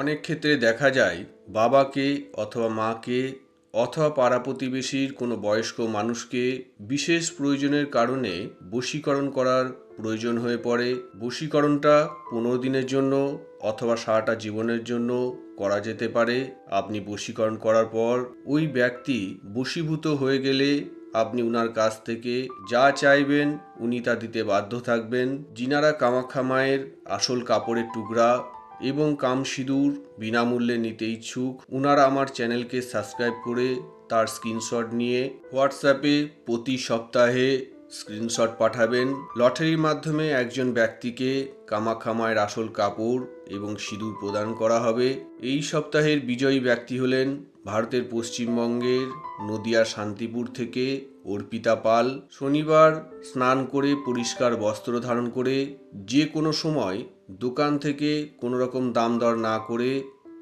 অনেক ক্ষেত্রে দেখা যায় বাবাকে অথবা মাকে অথবা পাড়া প্রতিবেশীর কোনো বয়স্ক মানুষকে বিশেষ প্রয়োজনের কারণে বশীকরণ করার প্রয়োজন হয়ে পড়ে। বশীকরণটা 15 দিনের জন্য অথবা সারাটা জীবনের জন্য করা যেতে পারে। আপনি বশীকরণ করার পর ওই ব্যক্তি বশীভূত হয়ে গেলে আপনি উনার কাছ থেকে যা চাইবেন উনি তা দিতে বাধ্য থাকবেন। যিনারা কামাখ্যা মায়ের আসল কাপড়ের টুকরা এবং কামসিঁদুর বিনামূল্যে নিতে ইচ্ছুক, উনারা আমার চ্যানেলকে সাবস্ক্রাইব করে তার স্ক্রিনশট নিয়ে হোয়াটসঅ্যাপে প্রতি সপ্তাহে স্ক্রিনশট পাঠাবেন। লটারির মাধ্যমে একজন ব্যক্তিকে কামাখ্যা মায়ের আসল কাপড় এবং সিঁদুর প্রদান করা হবে। এই সপ্তাহের বিজয়ী ব্যক্তি হলেন ভারতের পশ্চিমবঙ্গের নদিয়া শান্তিপুর থেকে অর্পিতা পাল। শনিবার স্নান করে পরিষ্কার বস্ত্র ধারণ করে যে কোনো সময় দোকান থেকে কোনো রকম দাম দর না করে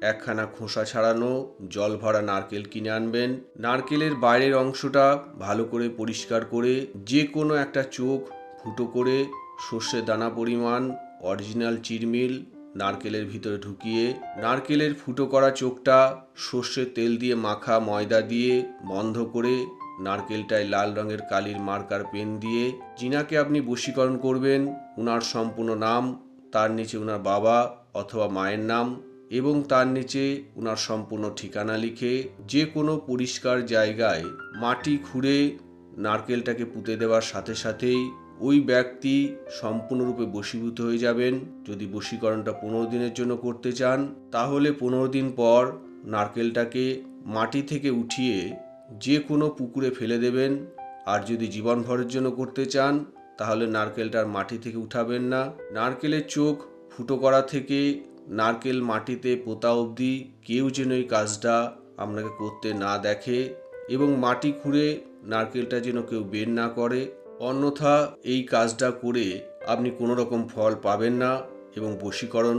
একখানা খোসা ছাড়ানো জল ভরা নারকেল কিনে আনবেন। নারকেলের বাইরের অংশটা ভালো করে পরিষ্কার করে যে কোনো একটা চোখ ফুটো করে সর্ষের দানা পরিমাণ অরিজিনাল চিরমিল নারকেলের ভিতরে ঢুকিয়ে নারকেলের ফুটো করা চোখটা সর্ষের তেল দিয়ে মাখা ময়দা দিয়ে বন্ধ করে নারকেলটায় লাল রঙের কালির মার্কার পেন দিয়ে যিনাকে আপনি বশীকরণ করবেন উনার সম্পূর্ণ নাম, তার নিচে উনার বাবা অথবা মায়ের নাম এবং তার নিচে উনার সম্পূর্ণ ঠিকানা লিখে যে কোনো পরিষ্কার জায়গায় মাটি খুঁড়ে নারকেলটাকে পুঁতে দেওয়ার সাথে সাথেই ওই ব্যক্তি সম্পূর্ণরূপে বশীভূত হয়ে যাবেন। যদি বশীকরণটা 15 দিনের জন্য করতে চান তাহলে 15 দিন পর নারকেলটাকে মাটি থেকে উঠিয়ে যে কোনো পুকুরে ফেলে দেবেন। আর যদি জীবনভরের জন্য করতে চান তাহলে নারকেলটার মাটি থেকে উঠাবেন না। নারকেলের চোখ ফুটো করা থেকে নারকেল মাটিতে পোতা অবধি কেউ যেন এই কাজটা আপনাকে করতে না দেখে এবং মাটি খুঁড়ে নারকেলটা যেন কেউ বের না করে, অন্যথা এই কাজটা করে আপনি কোনো রকম ফল পাবেন না এবং বশীকরণ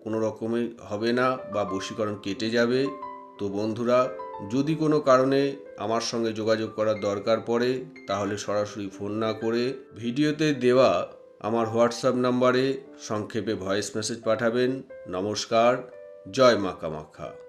কোনো রকমে হবে না বা বশীকরণ কেটে যাবে। তো বন্ধুরা, যদি কোনো কারণে আমার সঙ্গে যোগাযোগ করার দরকার পড়ে তাহলে সরাসরি ফোন না করে ভিডিওতে দেওয়া আমার হোয়াটসঅ্যাপ নাম্বারে সংক্ষেপে ভয়েস মেসেজ পাঠাবেন। নমস্কার, জয় মা কামাখ্যা।